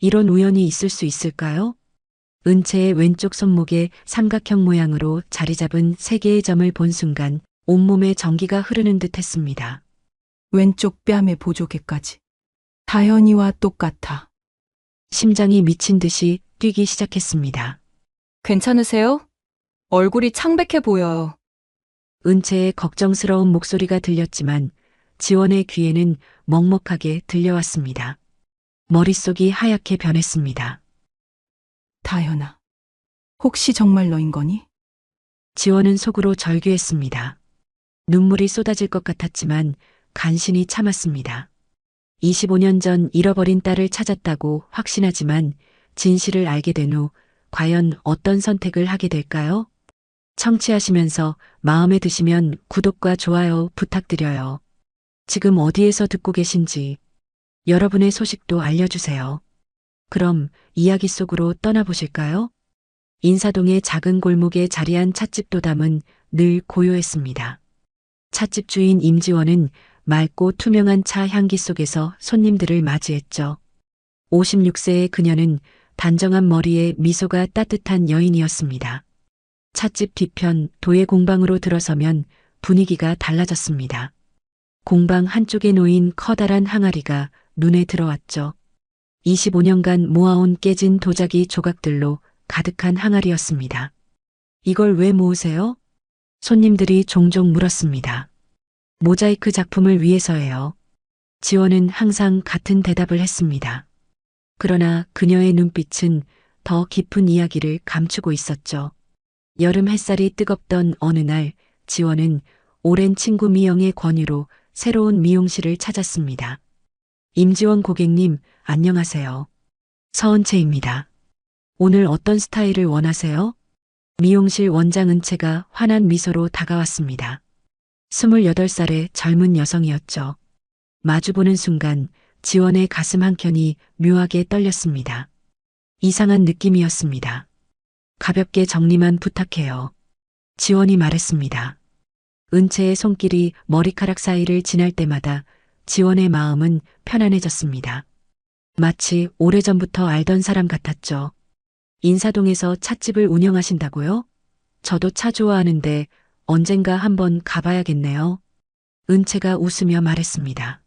이런 우연이 있을 수 있을까요? 은채의 왼쪽 손목에 삼각형 모양으로 자리 잡은 세 개의 점을 본 순간 온몸에 전기가 흐르는 듯 했습니다. 왼쪽 뺨의 보조개까지. 다현이와 똑같아. 심장이 미친 듯이 뛰기 시작했습니다. 괜찮으세요? 얼굴이 창백해 보여요. 은채의 걱정스러운 목소리가 들렸지만 지원의 귀에는 먹먹하게 들려왔습니다. 머릿속이 하얗게 변했습니다. 다현아, 혹시 정말 너인 거니? 지원은 속으로 절규했습니다. 눈물이 쏟아질 것 같았지만 간신히 참았습니다. 25년 전 잃어버린 딸을 찾았다고 확신하지만 진실을 알게 된 후 과연 어떤 선택을 하게 될까요? 청취하시면서 마음에 드시면 구독과 좋아요 부탁드려요. 지금 어디에서 듣고 계신지 여러분의 소식도 알려주세요. 그럼 이야기 속으로 떠나보실까요? 인사동의 작은 골목에 자리한 찻집 도담은 늘 고요했습니다. 찻집 주인 임지원은 맑고 투명한 차 향기 속에서 손님들을 맞이했죠. 56세의 그녀는 단정한 머리에 미소가 따뜻한 여인이었습니다. 찻집 뒤편 도예 공방으로 들어서면 분위기가 달라졌습니다. 공방 한쪽에 놓인 커다란 항아리가 눈에 들어왔죠. 25년간 모아온 깨진 도자기 조각들로 가득한 항아리였습니다. 이걸 왜 모으세요? 손님들이 종종 물었습니다. 모자이크 작품을 위해서예요. 지원은 항상 같은 대답을 했습니다. 그러나 그녀의 눈빛은 더 깊은 이야기를 감추고 있었죠. 여름 햇살이 뜨겁던 어느 날 지원은 오랜 친구 미영의 권유로 새로운 미용실을 찾았습니다. 임지원 고객님, 안녕하세요. 서은채입니다. 오늘 어떤 스타일을 원하세요? 미용실 원장 은채가 환한 미소로 다가왔습니다. 28살의 젊은 여성이었죠. 마주보는 순간 지원의 가슴 한켠이 묘하게 떨렸습니다. 이상한 느낌이었습니다. 가볍게 정리만 부탁해요. 지원이 말했습니다. 은채의 손길이 머리카락 사이를 지날 때마다 지원의 마음은 편안해졌습니다. 마치 오래전부터 알던 사람 같았죠. 인사동에서 찻집을 운영하신다고요? 저도 차 좋아하는데 언젠가 한번 가봐야겠네요. 은채가 웃으며 말했습니다.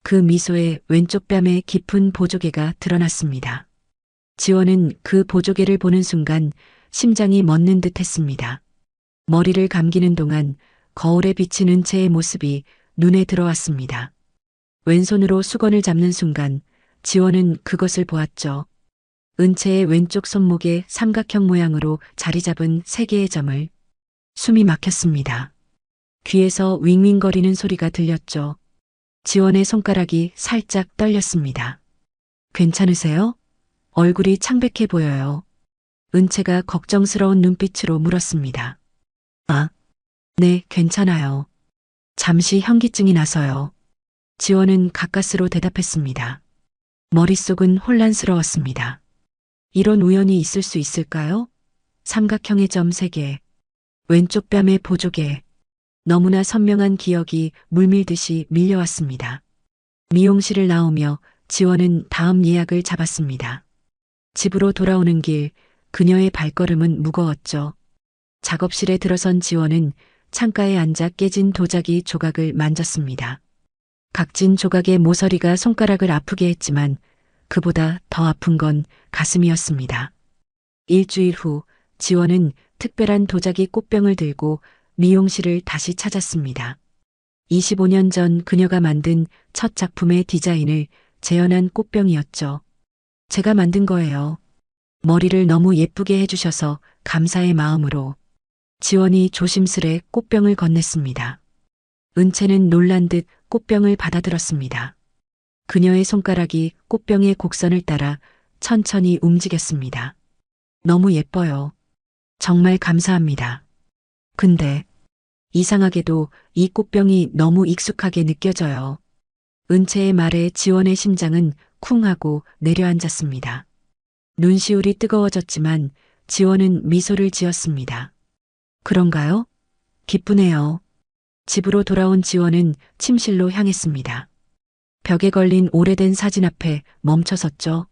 그 미소에 왼쪽 뺨에 깊은 보조개가 드러났습니다. 지원은 그 보조개를 보는 순간 심장이 멎는 듯 했습니다. 머리를 감기는 동안 거울에 비친 은채의 모습이 눈에 들어왔습니다. 왼손으로 수건을 잡는 순간 지원은 그것을 보았죠. 은채의 왼쪽 손목에 삼각형 모양으로 자리 잡은 세 개의 점을. 숨이 막혔습니다. 귀에서 윙윙거리는 소리가 들렸죠. 지원의 손가락이 살짝 떨렸습니다. 괜찮으세요? 얼굴이 창백해 보여요. 은채가 걱정스러운 눈빛으로 물었습니다. 아, 네, 괜찮아요. 잠시 현기증이 나서요. 지원은 가까스로 대답했습니다. 머릿속은 혼란스러웠습니다. 이런 우연이 있을 수 있을까요? 삼각형의 점 3개, 왼쪽 뺨의 보조개, 너무나 선명한 기억이 물밀듯이 밀려왔습니다. 미용실을 나오며 지원은 다음 예약을 잡았습니다. 집으로 돌아오는 길 그녀의 발걸음은 무거웠죠. 작업실에 들어선 지원은 창가에 앉아 깨진 도자기 조각을 만졌습니다. 각진 조각의 모서리가 손가락을 아프게 했지만 그보다 더 아픈 건 가슴이었습니다. 일주일 후 지원은 특별한 도자기 꽃병을 들고 미용실을 다시 찾았습니다. 25년 전 그녀가 만든 첫 작품의 디자인을 재현한 꽃병이었죠. 제가 만든 거예요. 머리를 너무 예쁘게 해주셔서 감사의 마음으로. 지원이 조심스레 꽃병을 건넸습니다. 은채는 놀란 듯 꽃병을 받아들었습니다. 그녀의 손가락이 꽃병의 곡선을 따라 천천히 움직였습니다. 너무 예뻐요. 정말 감사합니다. 근데 이상하게도 이 꽃병이 너무 익숙하게 느껴져요. 은채의 말에 지원의 심장은 쿵 하고 내려앉았습니다. 눈시울이 뜨거워졌지만 지원은 미소를 지었습니다. 그런가요? 기쁘네요. 집으로 돌아온 지원은 침실로 향했습니다. 벽에 걸린 오래된 사진 앞에 멈춰섰죠.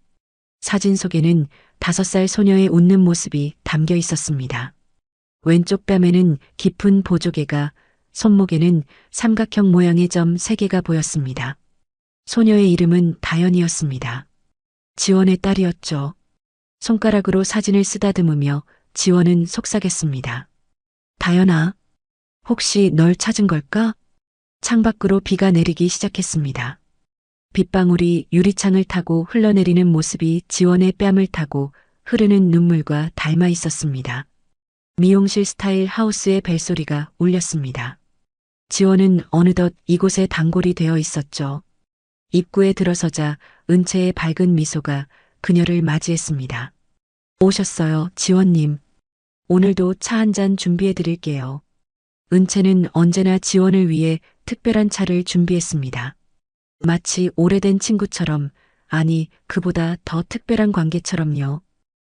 사진 속에는 5살 소녀의 웃는 모습이 담겨 있었습니다. 왼쪽 뺨에는 깊은 보조개가, 손목에는 삼각형 모양의 점 3개가 보였습니다. 소녀의 이름은 다연이었습니다. 지원의 딸이었죠. 손가락으로 사진을 쓰다듬으며 지원은 속삭였습니다. 다연아, 혹시 널 찾은 걸까? 창밖으로 비가 내리기 시작했습니다. 빗방울이 유리창을 타고 흘러내리는 모습이 지원의 뺨을 타고 흐르는 눈물과 닮아 있었습니다. 미용실 스타일 하우스의 벨소리가 울렸습니다. 지원은 어느덧 이곳에 단골이 되어 있었죠. 입구에 들어서자 은채의 밝은 미소가 그녀를 맞이했습니다. 오셨어요, 지원님. 오늘도 차 한 잔 준비해 드릴게요. 은채는 언제나 지원을 위해 특별한 차를 준비했습니다. 마치 오래된 친구처럼, 아니, 그보다 더 특별한 관계처럼요.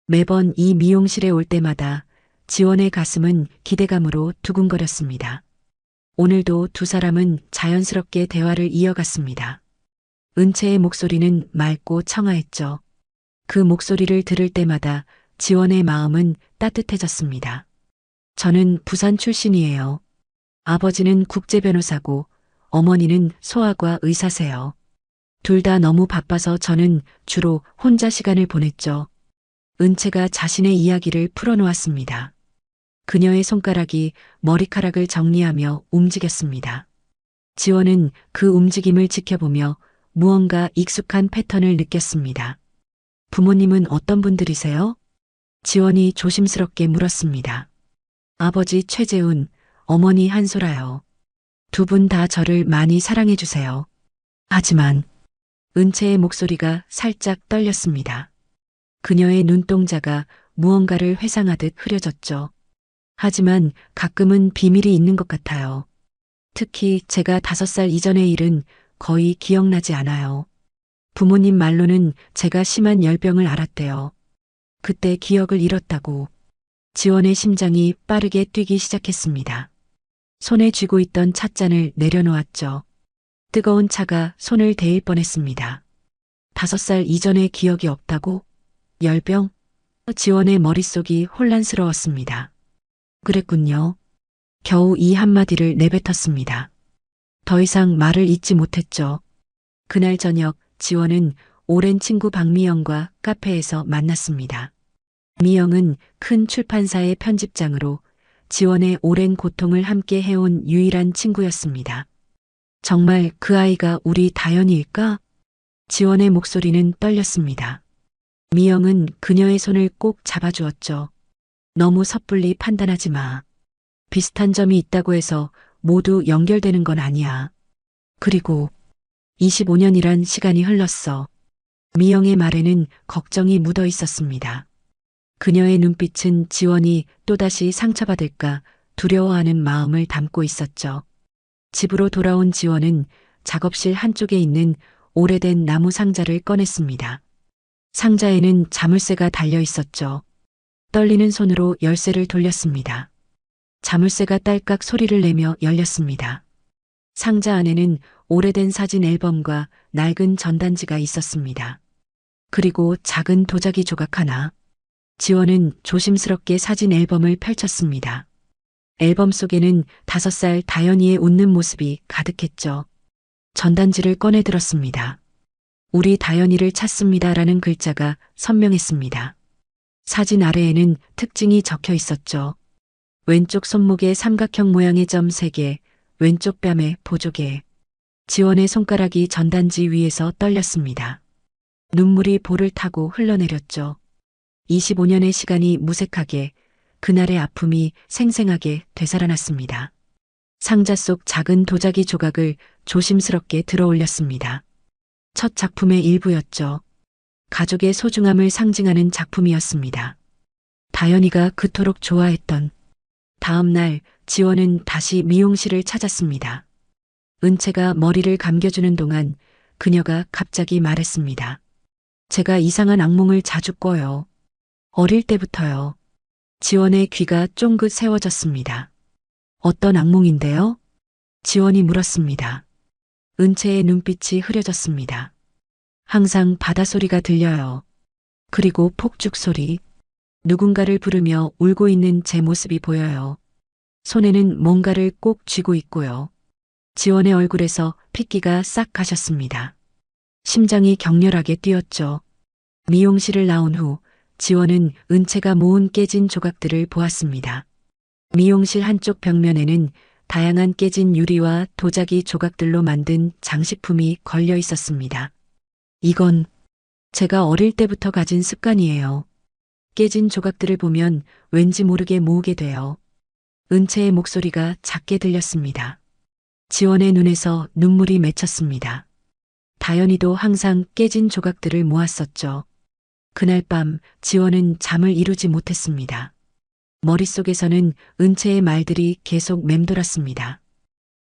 매번 이 미용실에 올 때마다 지원의 가슴은 기대감으로 두근거렸습니다. 오늘도 두 사람은 자연스럽게 대화를 이어갔습니다. 은채의 목소리는 맑고 청아했죠. 그 목소리를 들을 때마다 지원의 마음은 따뜻해졌습니다. 저는 부산 출신이에요. 아버지는 국제변호사고 어머니는 소아과 의사세요. 둘 다 너무 바빠서 저는 주로 혼자 시간을 보냈죠. 은채가 자신의 이야기를 풀어놓았습니다. 그녀의 손가락이 머리카락을 정리하며 움직였습니다. 지원은 그 움직임을 지켜보며 무언가 익숙한 패턴을 느꼈습니다. 부모님은 어떤 분들이세요? 지원이 조심스럽게 물었습니다. 아버지 최재훈, 어머니 한소라요. 두 분 다 저를 많이 사랑해 주세요. 하지만 은채의 목소리가 살짝 떨렸습니다. 그녀의 눈동자가 무언가를 회상하듯 흐려졌죠. 하지만 가끔은 비밀이 있는 것 같아요. 특히 제가 5살 이전의 일은 거의 기억나지 않아요. 부모님 말로는 제가 심한 열병을 앓았대요. 그때 기억을 잃었다고. 지원의 심장이 빠르게 뛰기 시작했습니다. 손에 쥐고 있던 찻잔을 내려놓았죠. 뜨거운 차가 손을 데일 뻔했습니다. 5살 이전의 기억이 없다고? 열병? 지원의 머릿속이 혼란스러웠습니다. 그랬군요. 겨우 이 한마디를 내뱉었습니다. 더 이상 말을 잇지 못했죠. 그날 저녁 지원은 오랜 친구 박미영과 카페에서 만났습니다. 미영은 큰 출판사의 편집장으로 지원의 오랜 고통을 함께 해온 유일한 친구였습니다. 정말 그 아이가 우리 다연이일까? 지원의 목소리는 떨렸습니다. 미영은 그녀의 손을 꼭 잡아주었죠. 너무 섣불리 판단하지 마. 비슷한 점이 있다고 해서 모두 연결되는 건 아니야. 그리고 25년이란 시간이 흘렀어. 미영의 말에는 걱정이 묻어 있었습니다. 그녀의 눈빛은 지원이 또다시 상처받을까 두려워하는 마음을 담고 있었죠. 집으로 돌아온 지원은 작업실 한쪽에 있는 오래된 나무 상자를 꺼냈습니다. 상자에는 자물쇠가 달려 있었죠. 떨리는 손으로 열쇠를 돌렸습니다. 자물쇠가 딸깍 소리를 내며 열렸습니다. 상자 안에는 오래된 사진 앨범과 낡은 전단지가 있었습니다. 그리고 작은 도자기 조각 하나. 지원은 조심스럽게 사진 앨범을 펼쳤습니다. 앨범 속에는 5살 다연이의 웃는 모습이 가득했죠. 전단지를 꺼내 들었습니다. 우리 다연이를 찾습니다라는 글자가 선명했습니다. 사진 아래에는 특징이 적혀 있었죠. 왼쪽 손목에 삼각형 모양의 점 3개, 왼쪽 뺨에 보조개. 지원의 손가락이 전단지 위에서 떨렸습니다. 눈물이 볼을 타고 흘러내렸죠. 25년의 시간이 무색하게, 그날의 아픔이 생생하게 되살아났습니다. 상자 속 작은 도자기 조각을 조심스럽게 들어 올렸습니다. 첫 작품의 일부였죠. 가족의 소중함을 상징하는 작품이었습니다. 다연이가 그토록 좋아했던. 다음 날 지원은 다시 미용실을 찾았습니다. 은채가 머리를 감겨주는 동안 그녀가 갑자기 말했습니다. 제가 이상한 악몽을 자주 꿔요. 어릴 때부터요. 지원의 귀가 쫑긋 세워졌습니다. 어떤 악몽인데요? 지원이 물었습니다. 은채의 눈빛이 흐려졌습니다. 항상 바다소리가 들려요. 그리고 폭죽 소리. 누군가를 부르며 울고 있는 제 모습이 보여요. 손에는 뭔가를 꼭 쥐고 있고요. 지원의 얼굴에서 핏기가 싹 가셨습니다. 심장이 격렬하게 뛰었죠. 미용실을 나온 후 지원은 은채가 모은 깨진 조각들을 보았습니다. 미용실 한쪽 벽면에는 다양한 깨진 유리와 도자기 조각들로 만든 장식품이 걸려 있었습니다. 이건 제가 어릴 때부터 가진 습관이에요. 깨진 조각들을 보면 왠지 모르게 모으게 돼요. 은채의 목소리가 작게 들렸습니다. 지원의 눈에서 눈물이 맺혔습니다. 다연이도 항상 깨진 조각들을 모았었죠. 그날 밤 지원은 잠을 이루지 못했습니다. 머릿속에서는 은채의 말들이 계속 맴돌았습니다.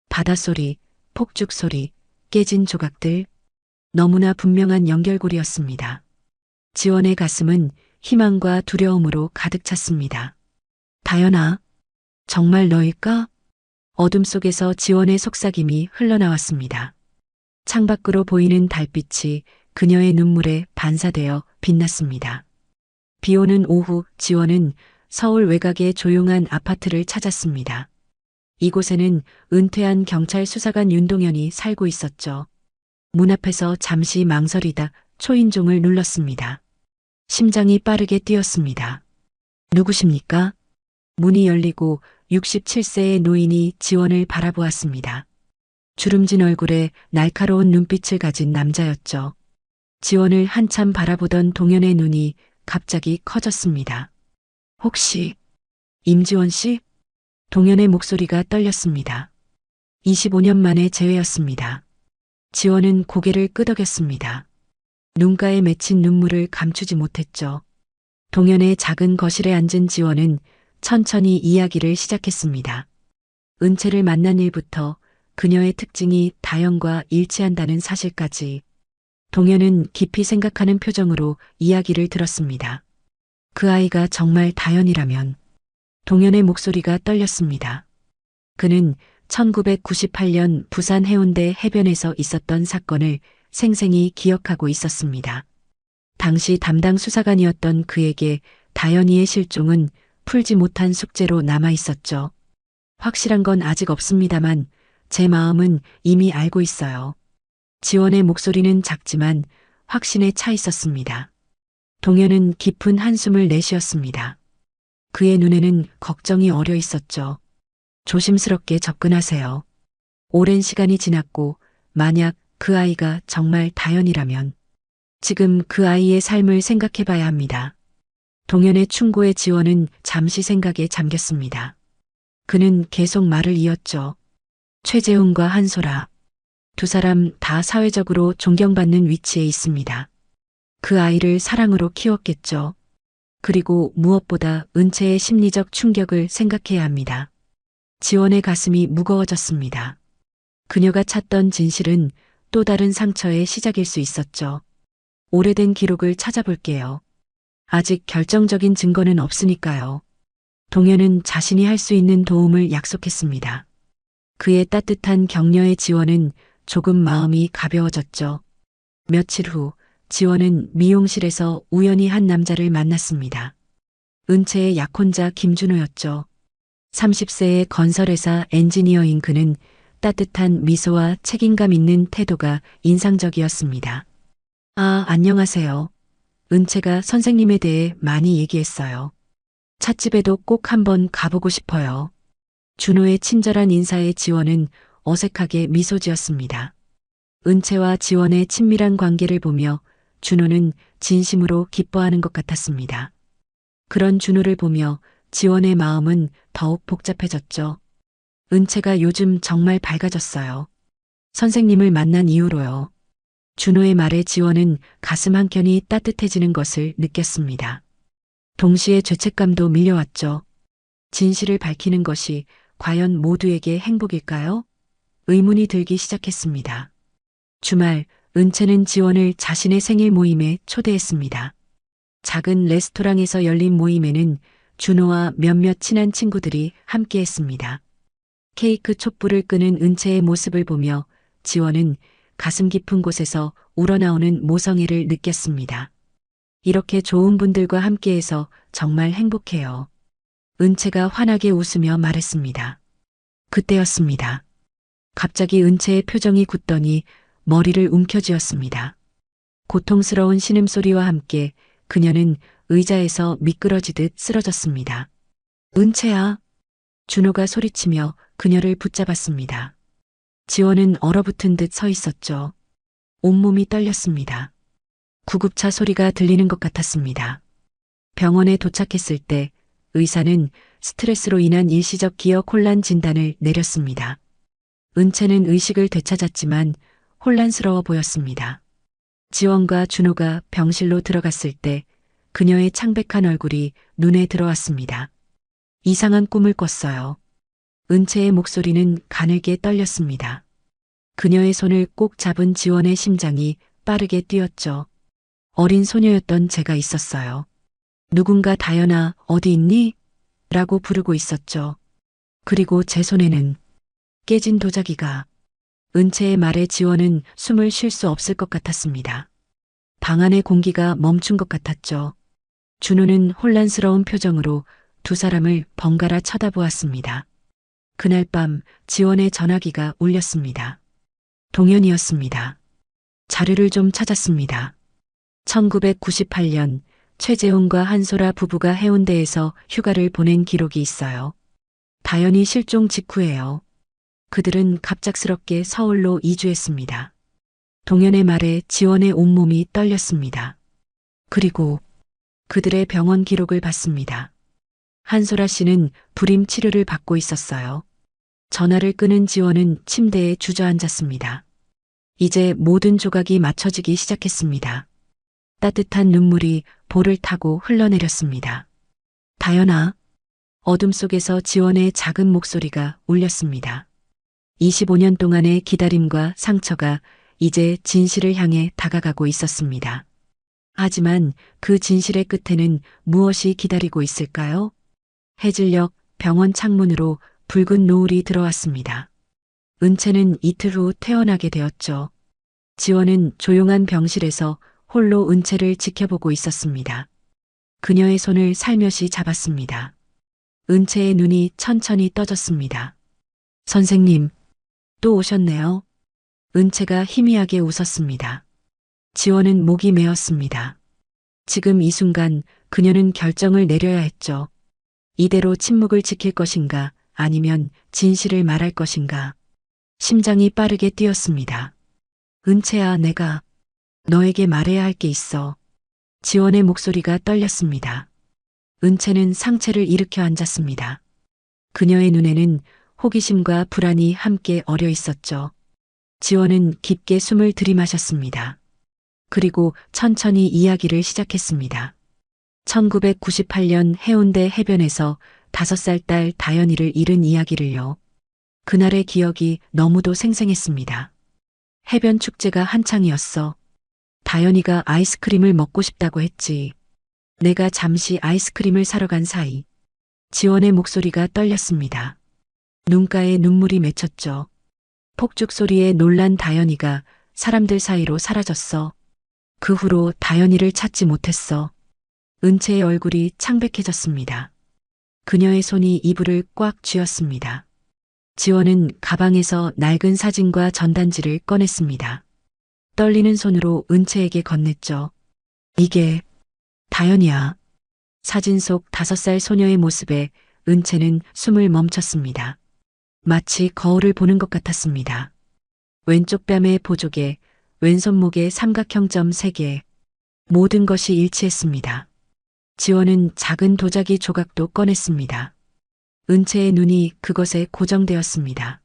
바닷소리, 폭죽소리, 깨진 조각들, 너무나 분명한 연결고리였습니다. 지원의 가슴은 희망과 두려움으로 가득 찼습니다. 다연아, 정말 너일까? 어둠 속에서 지원의 속삭임이 흘러나왔습니다. 창밖으로 보이는 달빛이 그녀의 눈물에 반사되어 빛났습니다. 비 오는 오후 지원은 서울 외곽의 조용한 아파트를 찾았습니다. 이곳에는 은퇴한 경찰 수사관 윤동현이 살고 있었죠. 문 앞에서 잠시 망설이다 초인종을 눌렀습니다. 심장이 빠르게 뛰었습니다. 누구십니까? 문이 열리고 67세의 노인이 지원을 바라보았습니다. 주름진 얼굴에 날카로운 눈빛을 가진 남자였죠. 지원을 한참 바라보던 동현의 눈이 갑자기 커졌습니다. 혹시 임지원 씨? 동현의 목소리가 떨렸습니다. 25년 만에 재회였습니다. 지원은 고개를 끄덕였습니다. 눈가에 맺힌 눈물을 감추지 못했죠. 동현의 작은 거실에 앉은 지원은 천천히 이야기를 시작했습니다. 은채를 만난 일부터 그녀의 특징이 다연과 일치한다는 사실까지. 동현은 깊이 생각하는 표정으로 이야기를 들었습니다. 그 아이가 정말 다연이라면. 동현의 목소리가 떨렸습니다. 그는 1998년 부산 해운대 해변에서 있었던 사건을 생생히 기억하고 있었습니다. 당시 담당 수사관이었던 그에게 다연이의 실종은 풀지 못한 숙제로 남아 있었죠. 확실한 건 아직 없습니다만 제 마음은 이미 알고 있어요. 지원의 목소리는 작지만 확신에 차 있었습니다. 동현은 깊은 한숨을 내쉬었습니다. 그의 눈에는 걱정이 어려 있었죠. 조심스럽게 접근하세요. 오랜 시간이 지났고 만약 그 아이가 정말 다연이라면 지금 그 아이의 삶을 생각해 봐야 합니다. 동현의 충고에 지원은 잠시 생각에 잠겼습니다. 그는 계속 말을 이었죠. 최재훈과 한소라. 두 사람 다 사회적으로 존경받는 위치에 있습니다. 그 아이를 사랑으로 키웠겠죠. 그리고 무엇보다 은채의 심리적 충격을 생각해야 합니다. 지원의 가슴이 무거워졌습니다. 그녀가 찾던 진실은 또 다른 상처의 시작일 수 있었죠. 오래된 기록을 찾아볼게요. 아직 결정적인 증거는 없으니까요. 동현은 자신이 할 수 있는 도움을 약속했습니다. 그의 따뜻한 격려의 지원은 조금 마음이 가벼워졌죠. 며칠 후 지원은 미용실에서 우연히 한 남자를 만났습니다. 은채의 약혼자 김준호였죠. 30세의 건설회사 엔지니어인 그는 따뜻한 미소와 책임감 있는 태도가 인상적이었습니다. 아, 안녕하세요. 은채가 선생님에 대해 많이 얘기했어요. 찻집에도 꼭 한번 가보고 싶어요. 준호의 친절한 인사에 지원은 어색하게 미소 지었습니다. 은채와 지원의 친밀한 관계를 보며 준호는 진심으로 기뻐하는 것 같았습니다. 그런 준호를 보며 지원의 마음은 더욱 복잡해졌죠. 은채가 요즘 정말 밝아졌어요. 선생님을 만난 이후로요. 준호의 말에 지원은 가슴 한켠이 따뜻해지는 것을 느꼈습니다. 동시에 죄책감도 밀려왔죠. 진실을 밝히는 것이 과연 모두에게 행복일까요? 의문이 들기 시작했습니다. 주말, 은채는 지원을 자신의 생일 모임에 초대했습니다. 작은 레스토랑에서 열린 모임에는 준호와 몇몇 친한 친구들이 함께했습니다. 케이크 촛불을 끄는 은채의 모습을 보며 지원은 가슴 깊은 곳에서 우러나오는 모성애를 느꼈습니다. 이렇게 좋은 분들과 함께해서 정말 행복해요. 은채가 환하게 웃으며 말했습니다. 그때였습니다. 갑자기 은채의 표정이 굳더니 머리를 움켜쥐었습니다. 고통스러운 신음소리와 함께 그녀는 의자에서 미끄러지듯 쓰러졌습니다. 은채야. 준호가 소리치며 그녀를 붙잡았습니다. 지원은 얼어붙은 듯 서 있었죠. 온몸이 떨렸습니다. 구급차 소리가 들리는 것 같았습니다. 병원에 도착했을 때 의사는 스트레스로 인한 일시적 기억 혼란 진단을 내렸습니다. 은채는 의식을 되찾았지만 혼란스러워 보였습니다. 지원과 준호가 병실로 들어갔을 때 그녀의 창백한 얼굴이 눈에 들어왔습니다. 이상한 꿈을 꿨어요. 은채의 목소리는 가늘게 떨렸습니다. 그녀의 손을 꼭 잡은 지원의 심장이 빠르게 뛰었죠. 어린 소녀였던 제가 있었어요. 누군가 다연아 어디 있니? 라고 부르고 있었죠. 그리고 제 손에는 깨진 도자기가. 은채의 말에 지원은 숨을 쉴 수 없을 것 같았습니다. 방 안의 공기가 멈춘 것 같았죠. 준호는 혼란스러운 표정으로 두 사람을 번갈아 쳐다보았습니다. 그날 밤 지원의 전화기가 울렸습니다. 동현이었습니다. 자료를 좀 찾았습니다. 1998년 최재훈과 한소라 부부가 해운대에서 휴가를 보낸 기록이 있어요. 다연이 실종 직후예요. 그들은 갑작스럽게 서울로 이주했습니다. 동현의 말에 지원의 온몸이 떨렸습니다. 그리고 그들의 병원 기록을 봤습니다. 한소라 씨는 불임 치료를 받고 있었어요. 전화를 끄는 지원은 침대에 주저앉았습니다. 이제 모든 조각이 맞춰지기 시작했습니다. 따뜻한 눈물이 볼을 타고 흘러내렸습니다. 다연아. 어둠 속에서 지원의 작은 목소리가 울렸습니다. 25년 동안의 기다림과 상처가 이제 진실을 향해 다가가고 있었습니다. 하지만 그 진실의 끝에는 무엇이 기다리고 있을까요? 해질녘 병원 창문으로 붉은 노을이 들어왔습니다. 은채는 이틀 후 퇴원하게 되었죠. 지원은 조용한 병실에서 홀로 은채를 지켜보고 있었습니다. 그녀의 손을 살며시 잡았습니다. 은채의 눈이 천천히 떠졌습니다. 선생님, 또 오셨네요. 은채가 희미하게 웃었습니다. 지원은 목이 메었습니다. 지금 이 순간 그녀는 결정을 내려야 했죠. 이대로 침묵을 지킬 것인가 아니면 진실을 말할 것인가. 심장이 빠르게 뛰었습니다. 은채야, 내가 너에게 말해야 할 게 있어. 지원의 목소리가 떨렸습니다. 은채는 상체를 일으켜 앉았습니다. 그녀의 눈에는 호기심과 불안이 함께 어려 있었죠. 지원은 깊게 숨을 들이마셨습니다. 그리고 천천히 이야기를 시작했습니다. 1998년 해운대 해변에서 5살 딸 다연이를 잃은 이야기를요. 그날의 기억이 너무도 생생했습니다. 해변 축제가 한창이었어. 다연이가 아이스크림을 먹고 싶다고 했지. 내가 잠시 아이스크림을 사러 간 사이 지원의 목소리가 떨렸습니다. 눈가에 눈물이 맺혔죠. 폭죽 소리에 놀란 다연이가 사람들 사이로 사라졌어. 그 후로 다연이를 찾지 못했어. 은채의 얼굴이 창백해졌습니다. 그녀의 손이 이불을 꽉 쥐었습니다. 지원은 가방에서 낡은 사진과 전단지를 꺼냈습니다. 떨리는 손으로 은채에게 건넸죠. 이게 다연이야. 사진 속 5살 소녀의 모습에 은채는 숨을 멈췄습니다. 마치 거울을 보는 것 같았습니다. 왼쪽 뺨의 보조개, 왼손목에 삼각형 점 3개. 모든 것이 일치했습니다. 지원은 작은 도자기 조각도 꺼냈습니다. 은채의 눈이 그것에 고정되었습니다.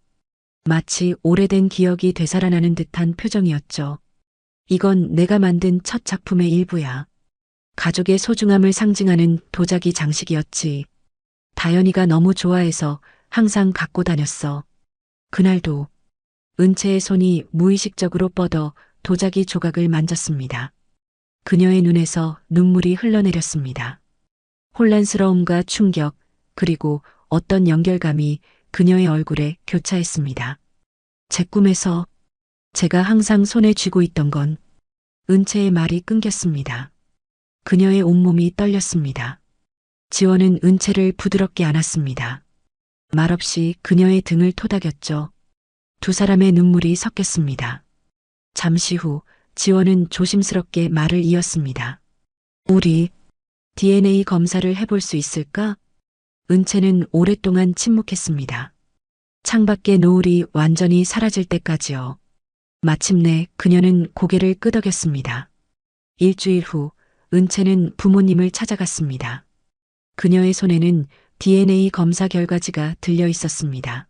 마치 오래된 기억이 되살아나는 듯한 표정이었죠. 이건 내가 만든 첫 작품의 일부야. 가족의 소중함을 상징하는 도자기 장식이었지. 다연이가 너무 좋아해서 항상 갖고 다녔어. 그날도 은채의 손이 무의식적으로 뻗어 도자기 조각을 만졌습니다. 그녀의 눈에서 눈물이 흘러내렸습니다. 혼란스러움과 충격, 그리고 어떤 연결감이 그녀의 얼굴에 교차했습니다. 제 꿈에서 제가 항상 손에 쥐고 있던 건 은채의 말이 끊겼습니다. 그녀의 온몸이 떨렸습니다. 지원은 은채를 부드럽게 안았습니다. 말없이 그녀의 등을 토닥였죠. 두 사람의 눈물이 섞였습니다. 잠시 후 지원은 조심스럽게 말을 이었습니다. 우리 DNA 검사를 해볼 수 있을까? 은채는 오랫동안 침묵했습니다. 창밖의 노을이 완전히 사라질 때까지요. 마침내 그녀는 고개를 끄덕였습니다. 일주일 후 은채는 부모님을 찾아갔습니다. 그녀의 손에는 DNA 검사 결과지가 들려 있었습니다.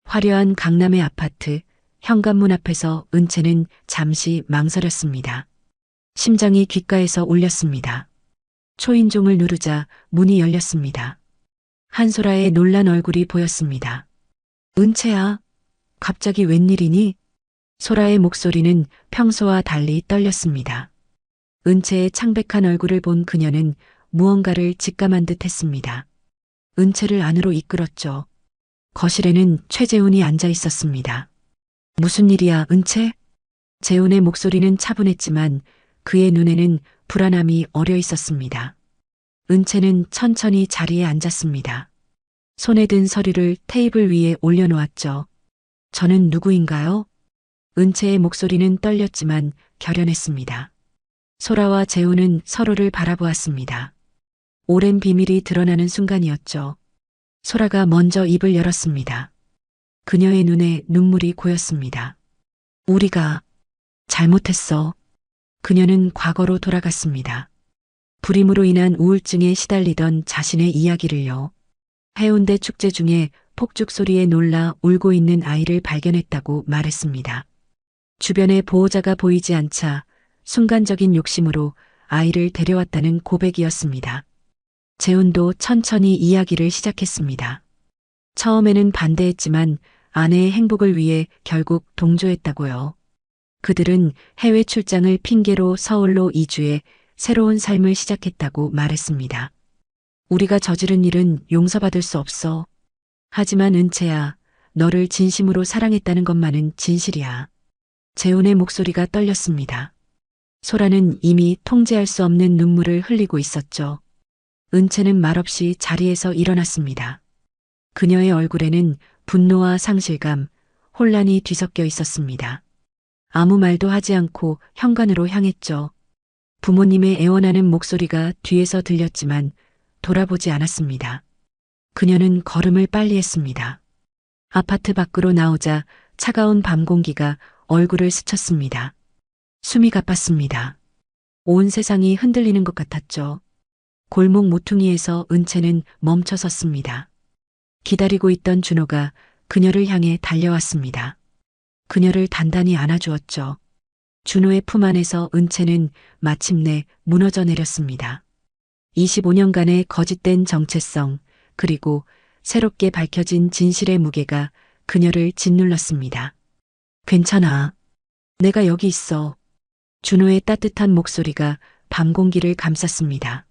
화려한 강남의 아파트, 현관문 앞에서 은채는 잠시 망설였습니다. 심장이 귓가에서 울렸습니다. 초인종을 누르자 문이 열렸습니다. 한소라의 놀란 얼굴이 보였습니다. 은채야, 갑자기 웬일이니? 소라의 목소리는 평소와 달리 떨렸습니다. 은채의 창백한 얼굴을 본 그녀는 무언가를 직감한 듯 했습니다. 은채를 안으로 이끌었죠. 거실에는 최재훈이 앉아 있었습니다. 무슨 일이야, 은채? 재훈의 목소리는 차분했지만 그의 눈에는 불안함이 어려 있었습니다. 은채는 천천히 자리에 앉았습니다. 손에 든 서류를 테이블 위에 올려놓았죠. 저는 누구인가요? 은채의 목소리는 떨렸지만 결연했습니다. 소라와 재훈은 서로를 바라보았습니다. 오랜 비밀이 드러나는 순간이었죠. 소라가 먼저 입을 열었습니다. 그녀의 눈에 눈물이 고였습니다. 우리가 잘못했어. 그녀는 과거로 돌아갔습니다. 불임으로 인한 우울증에 시달리던 자신의 이야기를요. 해운대 축제 중에 폭죽 소리에 놀라 울고 있는 아이를 발견했다고 말했습니다. 주변에 보호자가 보이지 않자 순간적인 욕심으로 아이를 데려왔다는 고백이었습니다. 재훈도 천천히 이야기를 시작했습니다. 처음에는 반대했지만 아내의 행복을 위해 결국 동조했다고요. 그들은 해외 출장을 핑계로 서울로 이주해 새로운 삶을 시작했다고 말했습니다. 우리가 저지른 일은 용서받을 수 없어. 하지만 은채야, 너를 진심으로 사랑했다는 것만은 진실이야. 재훈의 목소리가 떨렸습니다. 소라는 이미 통제할 수 없는 눈물을 흘리고 있었죠. 은채는 말없이 자리에서 일어났습니다. 그녀의 얼굴에는 분노와 상실감, 혼란이 뒤섞여 있었습니다. 아무 말도 하지 않고 현관으로 향했죠. 부모님의 애원하는 목소리가 뒤에서 들렸지만 돌아보지 않았습니다. 그녀는 걸음을 빨리 했습니다. 아파트 밖으로 나오자 차가운 밤 공기가 얼굴을 스쳤습니다. 숨이 가빴습니다. 온 세상이 흔들리는 것 같았죠. 골목 모퉁이에서 은채는 멈춰 섰습니다. 기다리고 있던 준호가 그녀를 향해 달려왔습니다. 그녀를 단단히 안아주었죠. 준호의 품 안에서 은채는 마침내 무너져 내렸습니다. 25년간의 거짓된 정체성, 그리고 새롭게 밝혀진 진실의 무게가 그녀를 짓눌렀습니다. 괜찮아. 내가 여기 있어. 준호의 따뜻한 목소리가 밤 공기를 감쌌습니다.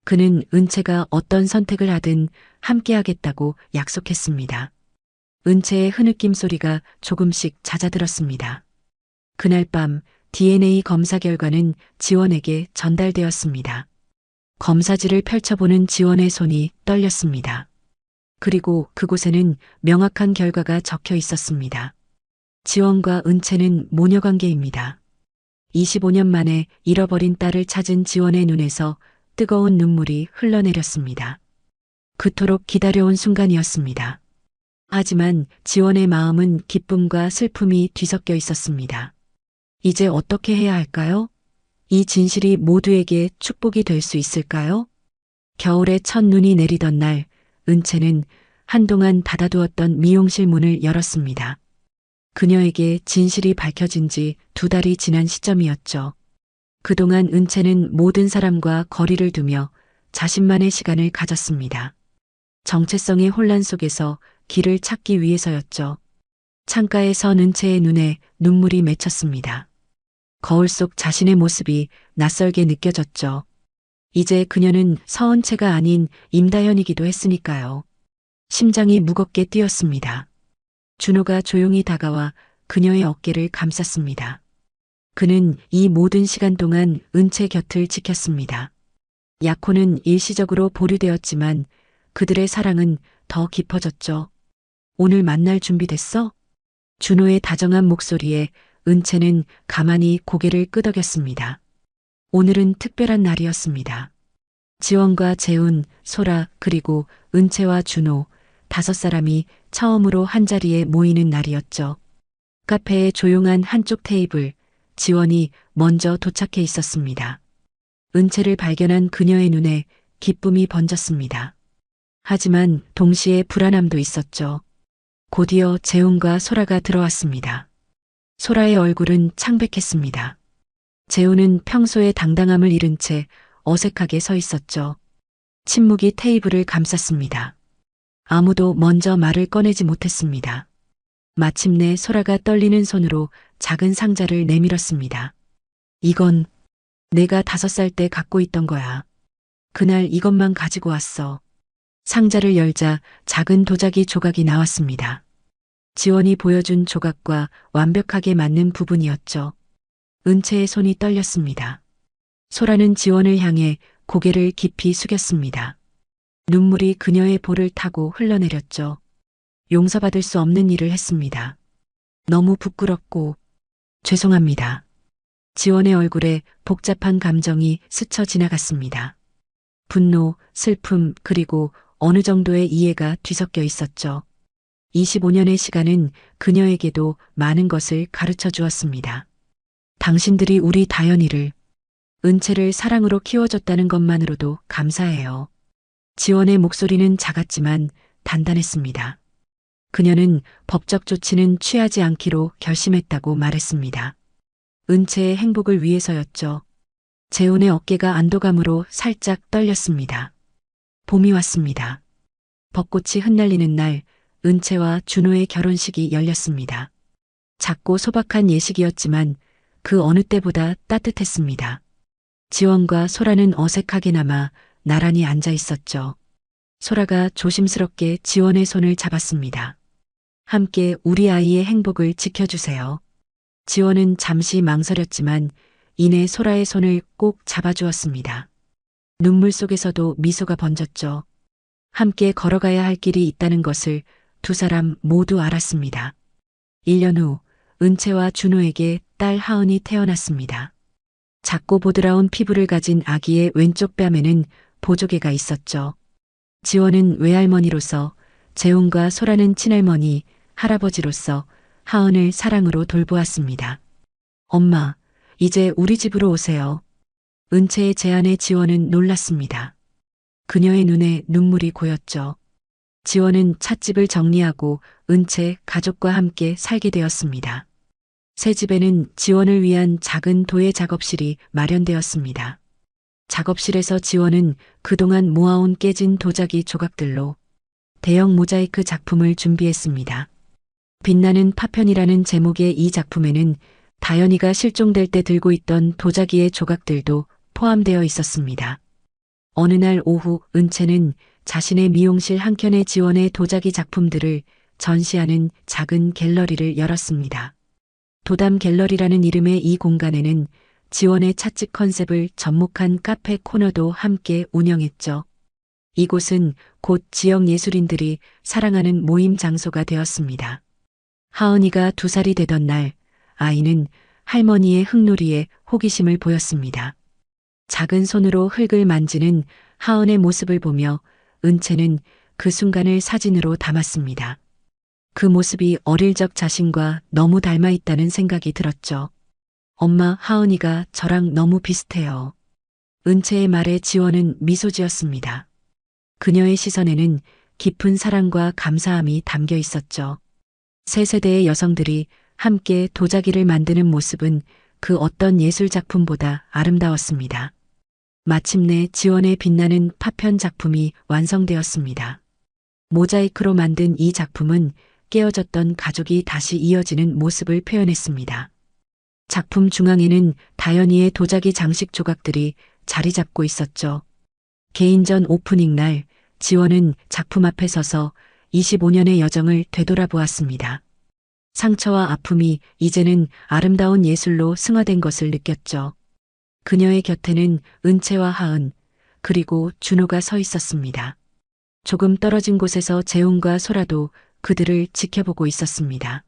그는 은채가 어떤 선택을 하든 함께하겠다고 약속했습니다. 은채의 흐느낌 소리가 조금씩 잦아들었습니다. 그날 밤 DNA 검사 결과는 지원에게 전달되었습니다. 검사지를 펼쳐보는 지원의 손이 떨렸습니다. 그리고 그곳에는 명확한 결과가 적혀 있었습니다. 지원과 은채는 모녀관계입니다. 25년 만에 잃어버린 딸을 찾은 지원의 눈에서 뜨거운 눈물이 흘러내렸습니다. 그토록 기다려온 순간이었습니다. 하지만 지원의 마음은 기쁨과 슬픔이 뒤섞여 있었습니다. 이제 어떻게 해야 할까요? 이 진실이 모두에게 축복이 될 수 있을까요? 겨울에 첫 눈이 내리던 날, 은채는 한동안 닫아두었던 미용실 문을 열었습니다. 그녀에게 진실이 밝혀진 지 2달이 지난 시점이었죠. 그동안 은채는 모든 사람과 거리를 두며 자신만의 시간을 가졌습니다. 정체성의 혼란 속에서 길을 찾기 위해서였죠. 창가에 선 은채의 눈에 눈물이 맺혔습니다. 거울 속 자신의 모습이 낯설게 느껴졌죠. 이제 그녀는 서은채가 아닌 임다현이기도 했으니까요. 심장이 무겁게 뛰었습니다. 준호가 조용히 다가와 그녀의 어깨를 감쌌습니다. 그는 이 모든 시간 동안 은채 곁을 지켰습니다. 약혼은 일시적으로 보류되었지만 그들의 사랑은 더 깊어졌죠. 오늘 만날 준비됐어? 준호의 다정한 목소리에 은채는 가만히 고개를 끄덕였습니다. 오늘은 특별한 날이었습니다. 지원과 재훈, 소라, 그리고 은채와 준호, 5사람이 처음으로 한자리에 모이는 날이었죠. 카페의 조용한 한쪽 테이블, 지원이 먼저 도착해 있었습니다. 은채를 발견한 그녀의 눈에 기쁨이 번졌습니다. 하지만 동시에 불안함도 있었죠. 곧이어 재훈과 소라가 들어왔습니다. 소라의 얼굴은 창백했습니다. 재훈은 평소의 당당함을 잃은 채 어색하게 서 있었죠. 침묵이 테이블을 감쌌습니다. 아무도 먼저 말을 꺼내지 못했습니다. 마침내 소라가 떨리는 손으로 작은 상자를 내밀었습니다. 이건 내가 5살 때 갖고 있던 거야. 그날 이것만 가지고 왔어. 상자를 열자 작은 도자기 조각이 나왔습니다. 지원이 보여준 조각과 완벽하게 맞는 부분이었죠. 은채의 손이 떨렸습니다. 소라는 지원을 향해 고개를 깊이 숙였습니다. 눈물이 그녀의 볼을 타고 흘러내렸죠. 용서받을 수 없는 일을 했습니다. 너무 부끄럽고 죄송합니다. 지원의 얼굴에 복잡한 감정이 스쳐 지나갔습니다. 분노, 슬픔, 그리고 어느 정도의 이해가 뒤섞여 있었죠. 25년의 시간은 그녀에게도 많은 것을 가르쳐 주었습니다. 당신들이 우리 다현이를, 은채를 사랑으로 키워줬다는 것만으로도 감사해요. 지원의 목소리는 작았지만 단단했습니다. 그녀는 법적 조치는 취하지 않기로 결심했다고 말했습니다. 은채의 행복을 위해서였죠. 재훈의 어깨가 안도감으로 살짝 떨렸습니다. 봄이 왔습니다. 벚꽃이 흩날리는 날, 은채와 준호의 결혼식이 열렸습니다. 작고 소박한 예식이었지만 그 어느 때보다 따뜻했습니다. 지원과 소라는 어색하게나마 나란히 앉아 있었죠. 소라가 조심스럽게 지원의 손을 잡았습니다. 함께 우리 아이의 행복을 지켜주세요. 지원은 잠시 망설였지만 이내 소라의 손을 꼭 잡아주었습니다. 눈물 속에서도 미소가 번졌죠. 함께 걸어가야 할 길이 있다는 것을 2사람 모두 알았습니다. 1년 후 은채와 준호에게 딸 하은이 태어났습니다. 작고 보드라운 피부를 가진 아기의 왼쪽 뺨에는 보조개가 있었죠. 지원은 외할머니로서, 재훈과 소라는 친할머니, 할아버지로서 하은을 사랑으로 돌보았습니다. 엄마, 이제 우리 집으로 오세요. 은채의 제안에 지원은 놀랐습니다. 그녀의 눈에 눈물이 고였죠. 지원은 찻집을 정리하고 은채 가족과 함께 살게 되었습니다. 새 집에는 지원을 위한 작은 도예 작업실이 마련되었습니다. 작업실에서 지원은 그동안 모아온 깨진 도자기 조각들로 대형 모자이크 작품을 준비했습니다. 빛나는 파편이라는 제목의 이 작품에는 다현이가 실종될 때 들고 있던 도자기의 조각들도 포함되어 있었습니다. 어느 날 오후 은채는 자신의 미용실 한켠에 지원의 도자기 작품들을 전시하는 작은 갤러리를 열었습니다. 도담 갤러리라는 이름의 이 공간에는 지원의 찻집 컨셉을 접목한 카페 코너도 함께 운영했죠. 이곳은 곧 지역 예술인들이 사랑하는 모임 장소가 되었습니다. 하은이가 2살이 되던 날, 아이는 할머니의 흙놀이에 호기심을 보였습니다. 작은 손으로 흙을 만지는 하은의 모습을 보며 은채는 그 순간을 사진으로 담았습니다. 그 모습이 어릴 적 자신과 너무 닮아 있다는 생각이 들었죠. 엄마, 하은이가 저랑 너무 비슷해요. 은채의 말에 지원은 미소 지었습니다. 그녀의 시선에는 깊은 사랑과 감사함이 담겨 있었죠. 세 세대의 여성들이 함께 도자기를 만드는 모습은 그 어떤 예술 작품보다 아름다웠습니다. 마침내 지원의 빛나는 파편 작품이 완성되었습니다. 모자이크로 만든 이 작품은 깨어졌던 가족이 다시 이어지는 모습을 표현했습니다. 작품 중앙에는 다현이의 도자기 장식 조각들이 자리 잡고 있었죠. 개인전 오프닝 날, 지원은 작품 앞에 서서 25년의 여정을 되돌아보았습니다. 상처와 아픔이 이제는 아름다운 예술로 승화된 것을 느꼈죠. 그녀의 곁에는 은채와 하은, 그리고 준호가 서 있었습니다. 조금 떨어진 곳에서 재훈과 소라도 그들을 지켜보고 있었습니다.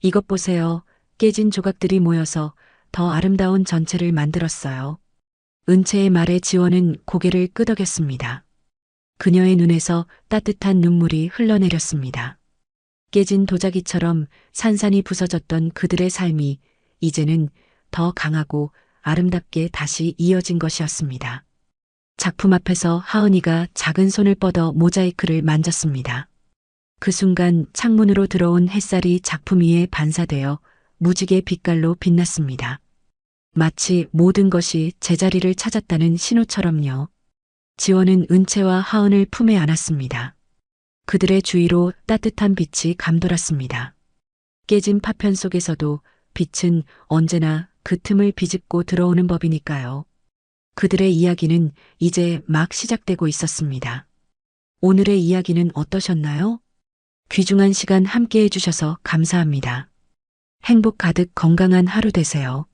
이것 보세요. 깨진 조각들이 모여서 더 아름다운 전체를 만들었어요. 은채의 말에 지원은 고개를 끄덕였습니다. 그녀의 눈에서 따뜻한 눈물이 흘러내렸습니다. 깨진 도자기처럼 산산이 부서졌던 그들의 삶이 이제는 더 강하고 아름답게 다시 이어진 것이었습니다. 작품 앞에서 하은이가 작은 손을 뻗어 모자이크를 만졌습니다. 그 순간 창문으로 들어온 햇살이 작품 위에 반사되어 무지개 빛깔로 빛났습니다. 마치 모든 것이 제자리를 찾았다는 신호처럼요. 지원은 은채와 하은을 품에 안았습니다. 그들의 주위로 따뜻한 빛이 감돌았습니다. 깨진 파편 속에서도 빛은 언제나 그 틈을 비집고 들어오는 법이니까요. 그들의 이야기는 이제 막 시작되고 있었습니다. 오늘의 이야기는 어떠셨나요? 귀중한 시간 함께 해주셔서 감사합니다. 행복 가득 건강한 하루 되세요.